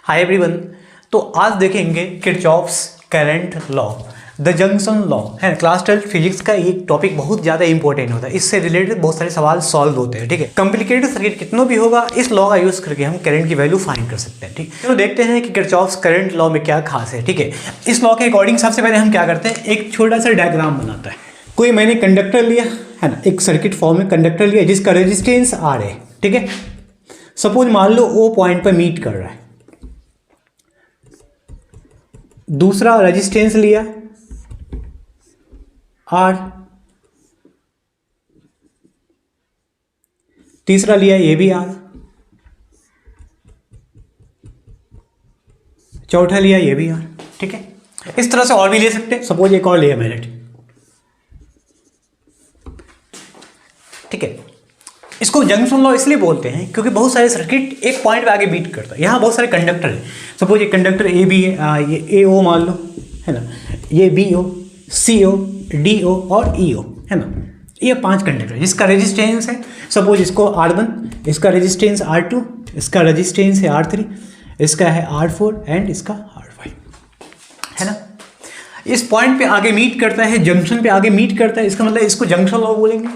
Hi everyone. तो आज देखेंगे Kirchhoff's current law, the junction law है। क्लास 12 फिजिक्स का एक टॉपिक बहुत ज़्यादा इंपॉर्टेंट होता है, इससे रिलेटेड बहुत सारे सवाल सॉल्व होते हैं। ठीक है, कॉम्प्लिकेटेड सर्किट कितना भी होगा इस लॉ का यूज़ करके हम करंट की वैल्यू फाइंड कर सकते हैं। ठीक है, तो देखते हैं कि किरचॉफ्स करंट लॉ में क्या खास है। ठीक है, इस लॉ के अकॉर्डिंग सबसे पहले हम क्या करते हैं, एक छोटा सा डायग्राम बनाता है। कोई मैंने कंडक्टर लिया है ना, एक सर्किट फॉर्म में कंडक्टर लिया जिसका रेजिस्टेंस R है। ठीक है, सपोज मान लो O पॉइंट पर मीट कर रहा है। दूसरा रेजिस्टेंस लिया R, तीसरा लिया ये भी R, चौथा लिया ये भी R। ठीक है, इस तरह से और भी ले सकते हैं। सपोज एक और लिया मैंने। ठीक है, इसको जंक्शन लॉ इसलिए बोलते हैं क्योंकि बहुत सारे सर्किट एक पॉइंट पे आगे बीट करता है। यहाँ बहुत सारे कंडक्टर है। सपोज एक कंडक्टर ए बी है, ये AO मान लो है ना, ये BO, CO, DO और EO है ना। ये 5 कंडक्टर जिसका रेजिस्टेंस है, सपोज इसको R1, इसका रेजिस्टेंस R2, इसका रेजिस्टेंस है R3, इसका है R4 एंड इसका R5 है ना। इस पॉइंट पे आगे मीट करता है, जंक्शन पे आगे मीट करता है, इसका मतलब इसको जंक्शन लॉ बोलेंगे।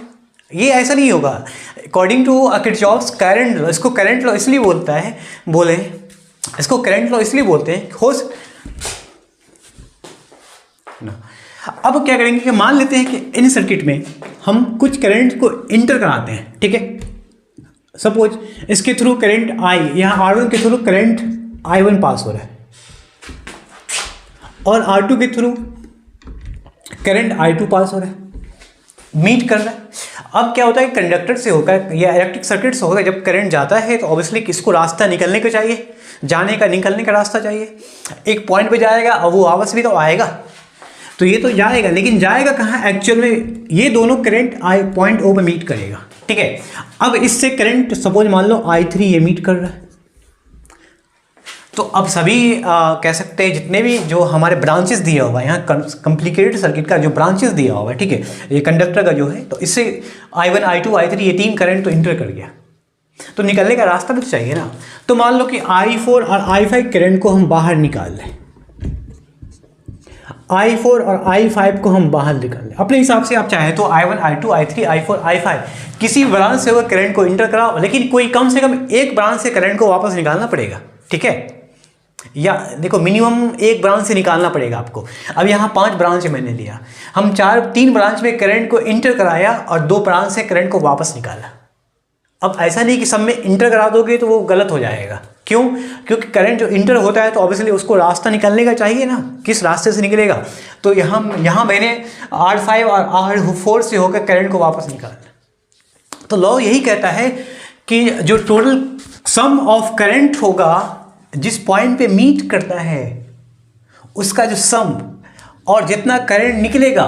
ये ऐसा नहीं होगा according to Kirchhoff's current law. इसको करंट लॉ इसलिए इसको करंट लॉ इसलिए बोलते हैं ना। अब क्या करेंगे कि मान लेते हैं कि इन सर्किट में हम कुछ करंट को इंटर कराते हैं। ठीक है, सपोज इसके थ्रू करंट I, यहाँ R1 के थ्रू करंट I1 पास हो रहा है और R2 के थ्रू करंट I2 पास हो रहा है, मीट कर रहा है। अब क्या होता है, कंडक्टर से होकर या इलेक्ट्रिक सर्किट से होकर जब करंट जाता है तो ऑब्वियसली किसको रास्ता निकलने का चाहिए, जाने का, निकलने का रास्ता चाहिए। एक पॉइंट पे जाएगा, अब वो वापस भी तो आएगा, तो ये तो जाएगा, लेकिन जाएगा कहाँ एक्चुअल में, ये दोनों करंट पॉइंट O पे मीट करेगा। ठीक है, अब इससे करंट सपोज मान लो I3 ये मीट कर रहा है। तो अब सभी कह सकते हैं जितने भी जो हमारे ब्रांचेस दिया हुआ है, यहाँ कॉम्प्लिकेटेड सर्किट का जो ब्रांचेस दिया हुआ है, ठीक है, ये कंडक्टर का जो है, तो इससे I1, I2, I3 ये 3 करंट तो इंटर कर गया, तो निकलने का रास्ता भी तो चाहिए ना। तो मान लो कि I4 और I5 करंट को हम बाहर निकाल लें, I4 और I5 को हम बाहर निकाल लें अपने हिसाब से। आप चाहे तो I1, I2, I3, I4, I5 किसी ब्रांच से होकर करंट को इंटर कराओ, लेकिन कोई कम से कम एक ब्रांच से करंट को वापस निकालना पड़ेगा। ठीक है, या देखो मिनिमम एक ब्रांच से निकालना पड़ेगा आपको। अब यहाँ 5 ब्रांच मैंने लिया, हम 3 ब्रांच में करंट को इंटर कराया और 2 ब्रांच से करंट को वापस निकाला। अब ऐसा नहीं कि सब में इंटर करा दोगे तो वो गलत हो जाएगा। क्यों? क्योंकि करंट जो इंटर होता है तो ऑब्वियसली उसको रास्ता निकलने का चाहिए ना, किस रास्ते से निकलेगा। तो यहाँ मैंने R5 और R4 से होकर करंट को वापस निकाला। तो लॉ यही कहता है कि जो टोटल सम ऑफ करंट होगा जिस पॉइंट पे मीट करता है, उसका जो सम और जितना करंट निकलेगा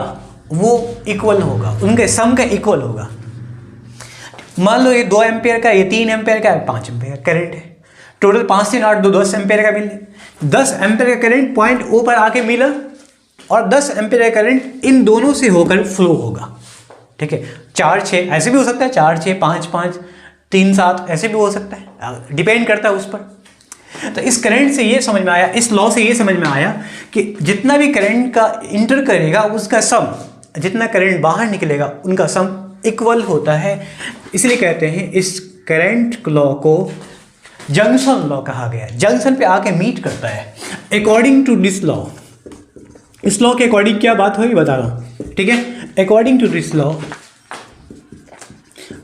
वो इक्वल होगा, उनके सम का इक्वल होगा। मान लो ये 2 एम्पियर का, ये 3 एम्पियर का, 5 एम्पियर करंट है। टोटल 5 3 8 2 10 एम्पियर का मिले। 10 एम्पियर का करंट पॉइंट O पर आके मिला और 10 एम्पियर का करंट इन दोनों से होकर फ्लो होगा। ठीक है, 4 6 ऐसे भी हो सकता है, 4 6 5 5 3 7 ऐसे भी हो सकता है, डिपेंड करता है उस पर। तो इस करंट से ये समझ में आया, इस लॉ से ये समझ में आया कि जितना भी करंट का इंटर करेगा उसका सम, जितना करंट बाहर निकलेगा उनका सम इक्वल होता है। इसलिए कहते हैं इस करंट लॉ को जंक्शन लॉ कहा गया है। जंक्शन पे आके मीट करता है। अकॉर्डिंग टू दिस लॉ, इस लॉ के अकॉर्डिंग क्या बात होगी बता रहा हूँ। ठीक है, according to this law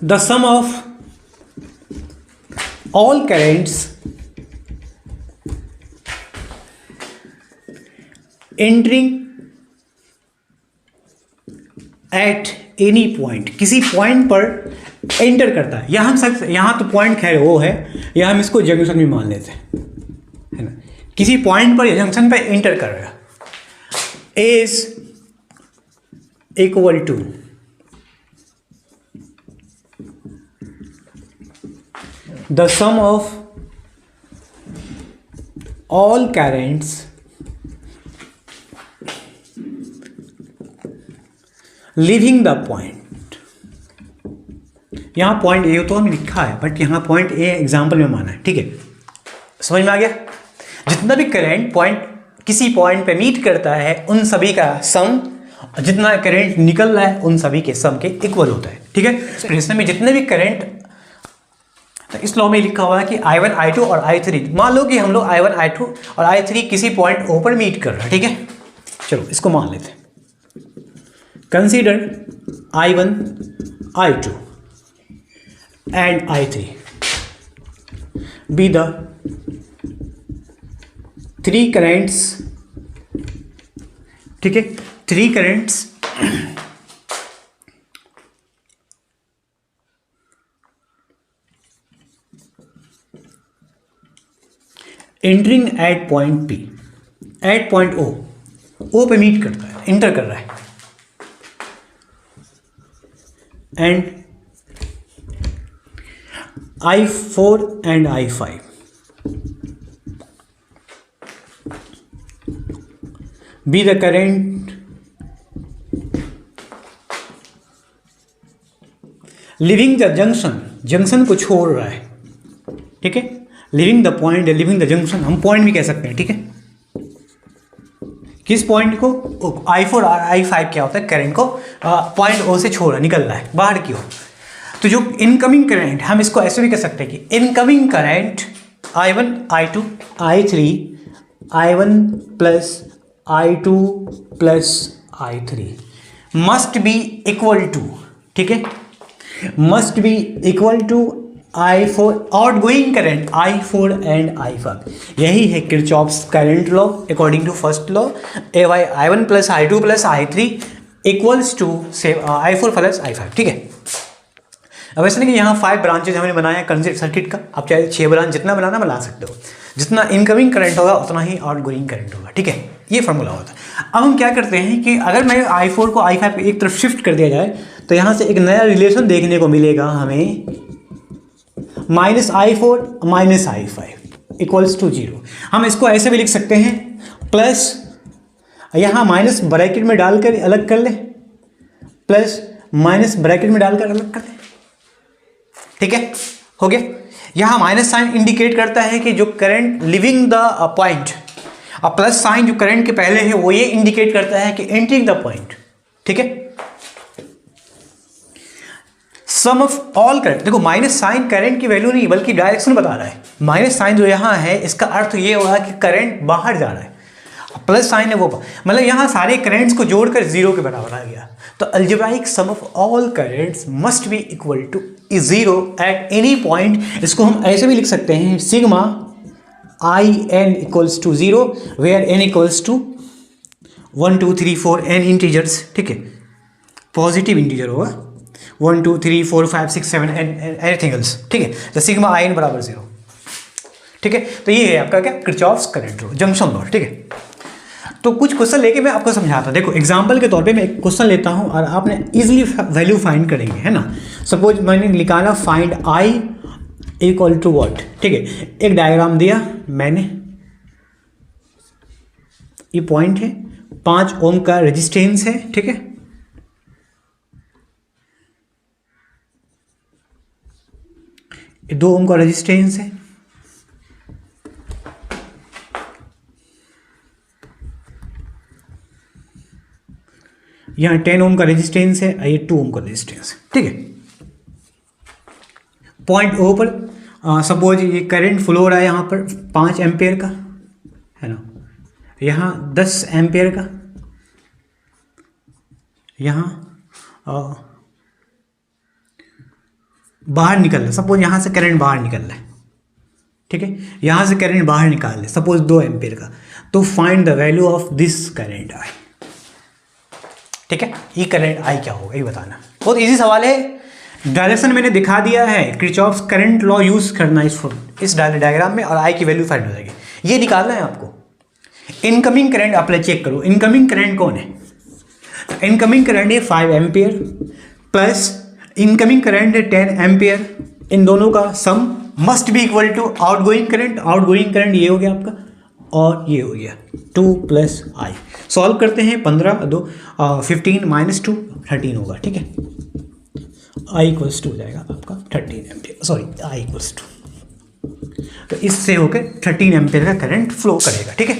the sum of all currents entering at any point, किसी पॉइंट पर एंटर करता है। यहाँ तो पॉइंट खैर वो है, यहाँ हम इसको जंक्शन भी मान लेते हैं, है ना। किसी पॉइंट पर जंक्शन पर एंटर कर रहा है is equal to the sum of all currents leaving the point. यहाँ पॉइंट ए तो हमें लिखा है, बट यहाँ पॉइंट ए एग्जाम्पल में माना है। ठीक है, समझ में आ गया। जितना भी करंट पॉइंट किसी पॉइंट पे मीट करता है उन सभी का सम, जितना करंट निकल रहा है उन सभी के सम के इक्वल होता है। ठीक है, एक्सप्रेशन में जितने भी करंट, तो इस लॉ में लिखा हुआ है कि I1 I2 और I3, मान लो कि हम लोग I1 I2 और I3 किसी पॉइंट O पर मीट कर रहे हैं। ठीक है, चलो इसको मान लेते हैं। Consider I1 I2 and I3 be the three currents. ठीक है, three currents entering at point P, at point O पे मीट करता है, इंटर कर रहा है, and I4 and I5 be the current leaving the junction, junction को छोड़ रहा है। ठीक है, leaving the point, leaving the junction हम पॉइंट भी कह सकते हैं। ठीक है, किस पॉइंट को? I4 और I5 क्या होता है, करंट को पॉइंट O से छोड़ निकल रहा है बाहर की ओर। तो जो इनकमिंग करंट, हम इसको ऐसे भी कह सकते हैं कि incoming current I1 I2 I3 I1 plus I2 plus I3 must be equal to, ठीक है, must be equal to I4 outgoing current I4 and I5। यही है Kirchhoff's current law according to first law, I1 plus I2 plus I3 equals to I4 plus I5। ठीक है, अब ऐसा नहीं कि यहाँ 5 ब्रांचेज हमने बनाया कंसिडर सर्किट का, आप चाहे 6 ब्रांच जितना बनाना बना सकते हो, जितना इनकमिंग करंट होगा उतना ही आउटगोइंग करंट होगा। ठीक है, ये फॉर्मूला होता है। अब हम क्या करते हैं कि अगर मैं I4 को I5 एक तरफ शिफ्ट कर दिया जाए तो यहाँ से एक नया रिलेशन देखने को मिलेगा हमें, minus I4 minus I5 equals to 0। हम इसको ऐसे भी लिख सकते हैं, प्लस यहाँ माइनस ब्रैकेट में डालकर अलग कर ले, प्लस माइनस ब्रैकेट में डालकर अलग कर ले। ठीक है, हो गया। यहाँ माइनस साइन इंडिकेट करता है कि जो करंट लिविंग द पॉइंट, और प्लस साइन जो करंट के पहले है वो ये इंडिकेट करता है कि एंटरिंग द पॉइंट। ठीक है, सम ऑफ ऑल करंट, देखो माइनस साइन करंट की वैल्यू नहीं बल्कि डायरेक्शन बता रहा है। माइनस साइन जो यहाँ है इसका अर्थ ये होगा कि करंट बाहर जा रहा है, प्लस साइन है वो, मतलब यहाँ सारे करंट्स को जोड़कर 0 के बराबर आ गया। तो algebraic sum of all currents must be equal to 0 at any point. इसको हम ऐसे भी लिख सकते हैं, sigma IN equals to 0 where n equals to 1 2 3 4 n integers. ठीक है, पॉजिटिव इंटीजर होगा 1 2 3 4 5 6 7 एनीथिंग एल्स। ठीक है, तो सिग्मा IN बराबर 0। ठीक है, तो ये है आपका क्या, Kirchhoff's current law, junction law. ठीक है, तो कुछ क्वेश्चन लेके मैं आपको समझाता हूँ। देखो एग्जांपल के तौर पे मैं एक क्वेश्चन लेता हूँ और आपने इजीली वैल्यू फाइंड करेंगे, है ना। सपोज मैंने निकाला find I equal to what. ठीक है, एक डायग्राम दिया मैंने, ये पॉइंट है, 5 ओम का रेजिस्टेंस है। ठीक है, ये 2 ओम का रेजिस्टेंस है, यहाँ 10 ओम का रेजिस्टेंस है, ये 2 ओम का रेजिस्टेंस है। ठीक है, पॉइंट O पर सपोज ये करंट फ्लो रहा है यहाँ पर 5 एम्पेयर का, है ना, यहाँ 10 एम्पेयर का, यहाँ बाहर निकल रहा है, सपोज यहाँ से करंट बाहर निकल रहा है। ठीक है, यहाँ से करंट बाहर निकाल ले, सपोज 2 एम्पेयर का, तो find the value of this current I। ठीक है, ये करंट I क्या होगा ये बताना, बहुत इजी सवाल है। डायरेक्शन मैंने दिखा दिया है, किरचॉफ्स करंट लॉ यूज करना इस डायग्राम में और I की वैल्यू फाइंड हो जाएगी। ये निकालना है आपको। इनकमिंग करंट आप चेक करो, इनकमिंग करंट कौन है, इनकमिंग करंट है 5 एम्पियर प्लस इनकमिंग करंट है 10 एम्पियर, इन दोनों का sum must be equal to outgoing current. Outgoing current ये हो गया आपका और ये हो गया 2 प्लस I। सॉल्व करते हैं, 15 2 15 माइनस 2 13 होगा। ठीक है, I इक्वल्स टू हो जाएगा आपका 13 ampere, sorry I equals to तो इससे होकर 13 एम्पेयर का करंट फ्लो करेगा। ठीक है,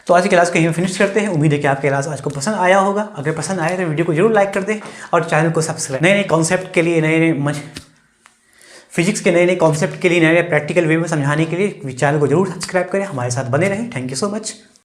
तो आज की क्लास को यहीं फिनिश करते हैं। उम्मीद है कि आपकी क्लास आज को पसंद आया होगा। अगर पसंद आया तो वीडियो को जरूर लाइक कर दें और चैनल को सब्सक्राइब। नए नए कॉन्सेप्ट के लिए, नए नए फिजिक्स के नए नए कॉन्सेप्ट के लिए, नए नए प्रैक्टिकल वे में समझाने के लिए चैनल को जरूर सब्सक्राइब करें, हमारे साथ बने रहें। Thank you so much.